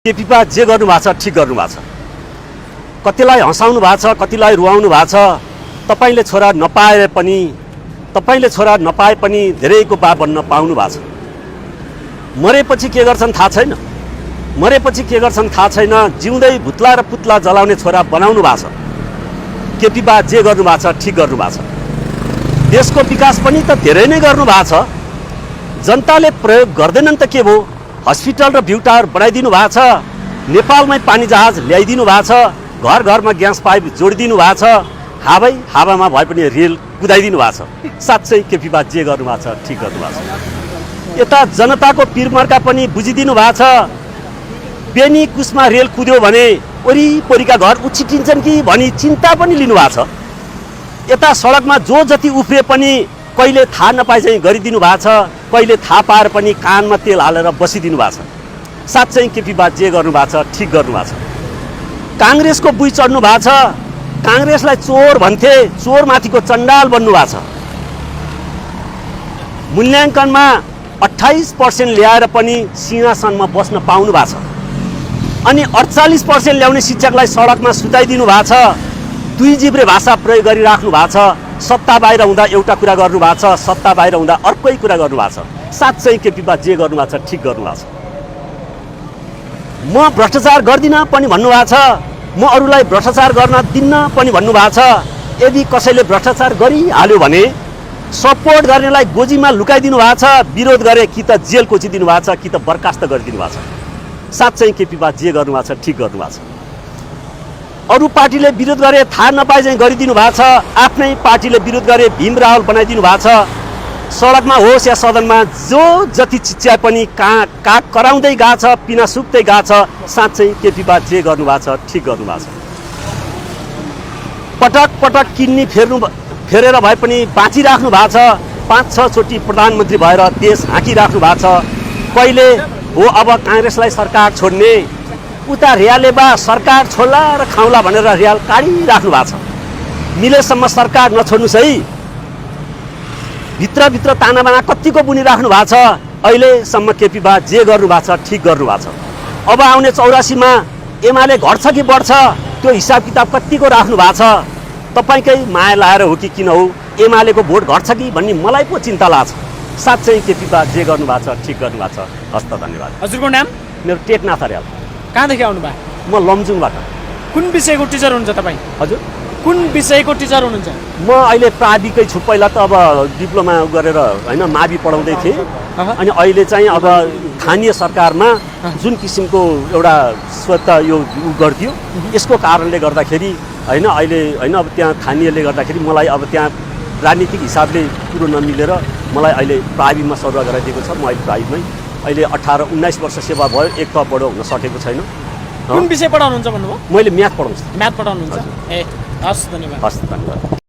केपीपा जे गर्नुभएको छ ठिक गर्नुभएको छ। कतिलाई हँसाउनु भएको छ, कतिलाई रुवाउनु भएको छ। तपाईले छोरा नपाए पनि धेरैको बा बन्न पाउनु भएको छ। मरेपछि के गर्छन् थाहा छैन, जिउँदै भुत्ला र पुत्ला जलाउने छोरा बनाउनु भएको छ। केपीपा जे गर्नुभएको छ ठिक गर्नुभएको छ। देशको विकास पनि त धेरै नै गर्नुभएको छ। जनताले प्रयोग गर्दैनन् त के भयो? हस्पिटल र भ्यू टावर बनाइदिनु भएको छ, नेपालमै पानी जहाज ल्याइदिनु भएको छ, घर घरमा ग्यास पाइप जोडिदिनु भएको छ, हावामा भए पनि रेल कुदाइदिनु भएको छ। साँच्चै केपीपा जे गर्नुभएको छ ठिक गर्नुभएको छ। यता जनताको पिरमर्का पनि बुझिदिनु भएको छ। बेनी कुसमा रेल कुद्यो भने वरिपरिका घर उछिटिन्छन् कि भनी चिन्ता पनि लिनु भएको छ। यता सडकमा जो जति उफ्रिए पनि कहिले थाहा नपाए चाहिँ गरिदिनु भएको छ, कहिले थाहा पाएर पनि कानमा तेल हालेर बसिदिनु भएको छ। साँच्चै केपीपा जे गर्नुभएको छ ठिक गर्नुभएको छ। काङ्ग्रेसको बुई चढ्नु भएको छ। काङ्ग्रेसलाई चोर भन्थे, चोरमाथिको चण्डाल बन्नु भएको छ। मूल्याङ्कनमा 28% ल्याएर पनि सिंहासनमा बस्न पाउनु भएको छ। अनि 48% ल्याउने शिक्षकलाई सडकमा सुताइदिनु भएको छ। दुई जिब्रे भाषा प्रयोग गरिराख्नु भएको छ। सत्ता बाहिर हुँदा एउटा कुरा गर्नुभएको छ, सत्ता बाहिर हुँदा अर्कै कुरा गर्नुभएको छ। साँच्चै केपीपा जे गर्नुभएको छ ठिक गर्नुभएको छ। म भ्रष्टाचार गर्दिनँ पनि भन्नुभएको छ, म अरूलाई भ्रष्टाचार गर्न दिन्न पनि भन्नुभएको छ। यदि कसैले भ्रष्टाचार गरिहाल्यो भने सपोर्ट गर्नेलाई गोजीमा लुकाइदिनु भएको छ, विरोध गरे कि त जेल कोचिदिनु भएको छ कि त बर्खास्त गरिदिनु भएको छ। साँच्चै केपीपा जे गर्नुभएको छ ठिक गर्नुभएको छ। अरू पार्टीले विरोध गरे थाहा नपाए चाहिँ गरिदिनु भएको छ, आफ्नै पार्टीले विरोध गरे भीम रावल बनाइदिनु भएको छ। सडकमा होस् या सदनमा जो जति चिच्याए पनि काग कराउँदै गएको छ, पिना सुक्दै गएको छ। साँच्चै केपीपा जे गर्नुभएको छ ठिक गर्नुभएको छ। पटक पटक किन्नी फेरेर भए पनि बाँचिराख्नु भएको छ। 5-6 चोटि प्रधानमन्त्री भएर देश हाँकिराख्नु भएको छ। कहिले हो अब काङ्ग्रेसलाई सरकार छोड्ने, उता रियालले बा सरकार छोड्ला र खाउँला भनेर रियाल काडिराख्नु भएको छ। मिलेसम्म सरकार नछोड्नुहोस् है। भित्रभित्र तानाबाना कतिको बुनिराख्नु भएको छ। अहिलेसम्म केपीपा जे गर्नुभएको छ ठिक गर्नुभएको छ। अब आउने 84मा एमाले घट्छ कि बढ्छ त्यो हिसाब किताब कतिको राख्नु भएको छ। तपाईँकै माया लाएर हो कि किन हो एमालेको भोट घट्छ कि भन्ने मलाई पो चिन्ता लाग्छ। साँच्चै केपीपा जे गर्नुभएको छ ठिक गर्नुभएको छ। हस्त धन्यवाद। हजुरको नाम? मेरो टेकनाथ अर्याल। कहाँदेखि आउनुभयो? म लमजुङबाट। कुन विषयको टिचर हुनुहुन्छ तपाईँ? हजुर, कुन विषयको टिचर हुनुहुन्छ? म अहिले प्राविकै छु। पहिला त अब डिप्लोमा गरेर होइन मावि पढाउँदै थिएँ। अनि अहिले चाहिँ अब स्थानीय सरकारमा जुन किसिमको एउटा स्वत यो गर्थ्यो, यसको कारणले गर्दाखेरि होइन अहिले होइन अब त्यहाँ स्थानीयले गर्दाखेरि मलाई अब त्यहाँ राजनीतिक हिसाबले कुरो नमिलेर मलाई अहिले प्राविमा सरुवा गराइदिएको छ। म अहिले प्राविमै अहिले 18-19 वर्ष सेवा भयो, एक त बडो हुन सकेको छैन। कुन विषय पढाउनुहुन्छ भन्नुभयो? मैले म्याथ पढाउँछु। म्याथ पढाउनुहुन्छ? ए हस्, धन्यवाद। हस्, धन्यवाद।